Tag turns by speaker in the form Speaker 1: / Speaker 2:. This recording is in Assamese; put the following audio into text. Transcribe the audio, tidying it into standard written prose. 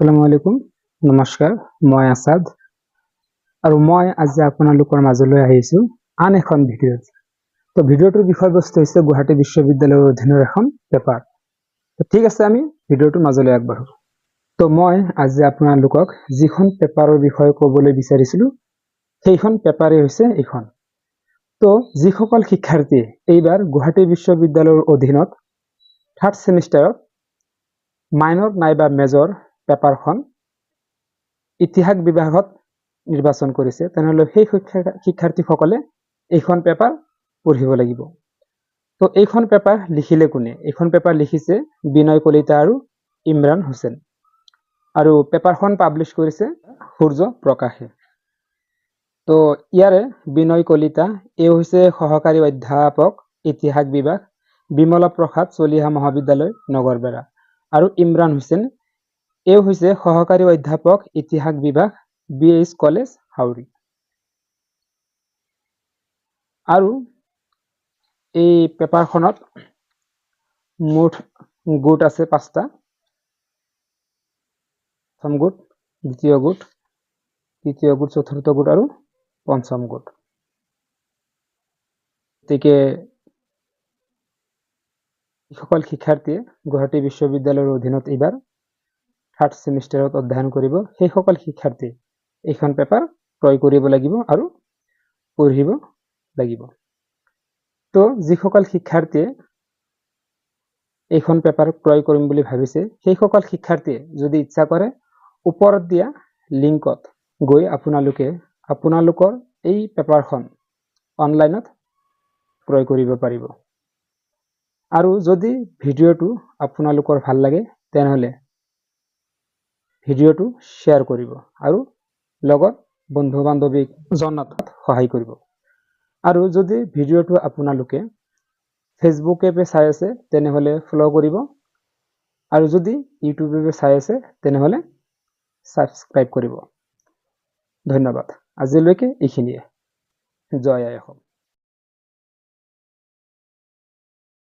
Speaker 1: আসসালামু আলাইকুম নমস্কাৰ মই আসাদ আৰু মই আজি আপোনালোকৰ মাজলৈ আহিছো আন এখন ভিডিঅ'। তো ভিডিঅ'টোৰ বিষয়বস্তু হৈছে গুৱাহাটী বিশ্ববিদ্যালয়ৰ অধীনৰ এখন পেপাৰ। তো ঠিক আছে আমি ভিডিঅ'টোৰ মাজলৈ আগবাঢ়ো। তো মই আজি আপোনালোকক যিখন পেপাৰৰ বিষয়ে ক'বলৈ বিচাৰিছিলো সেইখন পেপাৰে হৈছে এইখন। তো যিসকল শিক্ষাৰ্থী এইবাৰ গুৱাহাটী বিশ্ববিদ্যালয়ৰ অধীনত থাৰ্ড সেমিষ্টাৰত মাইনৰ নাইবা মেজৰ পেপাৰখন ইতিহাস বিভাগত নিৰ্বাচন কৰিছে তেনেহলে সেই শিক্ষাৰ্থীসকলে এইখন পেপাৰ পঢ়িব লাগিব। তো এইখন পেপাৰ লিখিলে কোনে? এইখন পেপাৰ লিখিছে বিনয় কলিতা আৰু ইমৰান হুছেইন আৰু পেপাৰখন পাব্লিছ কৰিছে সূৰ্য প্ৰকাশে। তো ইয়াৰে বিনয় কলিতা এই হৈছে সহকাৰী অধ্যাপক ইতিহাস বিভাগ বিমলা প্ৰসাদ চলিহা মহাবিদ্যালয় নগৰবেৰা আৰু ইমৰান হুছেইন এই হৈছে সহকাৰী অধ্যাপক ইতিহাস বিভাগ BH কলেজ হাউৰি। আৰু এই পেপাৰখনত মুঠ গোট আছে 5টা। প্ৰথম গোট, দ্বিতীয় গোট, তৃতীয় গোট, চতুৰ্থ গোট আৰু পঞ্চম গোট। গতিকে সকল শিক্ষাৰ্থীয়ে গুৱাহাটী বিশ্ববিদ্যালয়ৰ অধীনত এইবাৰ থাৰ্ড সেমিষ্টাৰত অধ্যয়ন কৰিব সেই সকল শিক্ষাৰ্থী এইখন পেপাৰ ক্ৰয় কৰিব লাগিব আৰু পঢ়িব লাগিব। তো যিসকল শিক্ষাৰ্থীয়ে এইখন পেপাৰ ক্ৰয় কৰিম বুলি ভাবিছে সেই সকল শিক্ষাৰ্থীয়ে যদি ইচ্ছা কৰে ওপৰত দিয়া লিংকত গৈ আপোনালোকৰ এই পেপাৰখন অনলাইনত ক্ৰয় কৰিব পাৰিব। আৰু যদি ভিডিঅ'টো আপোনালোকৰ ভাল লাগে তেনেহলে ভিডিঅ'টো শ্বেয়াৰ কৰিব আৰু লগত বন্ধু বান্ধৱীক জনাত সহায় কৰিব। আৰু যদি ভিডিঅ'টো আপোনালোকে ফেচবুকে চাই আছে তেনেহলে ফলো কৰিব আৰু যদি ইউটিউবে চাই আছে তেনেহলে সাবস্ক্ৰাইব কৰিব। ধন্যবাদ। আজিলৈকে এইখিনিয়ে। জয় আই অসম।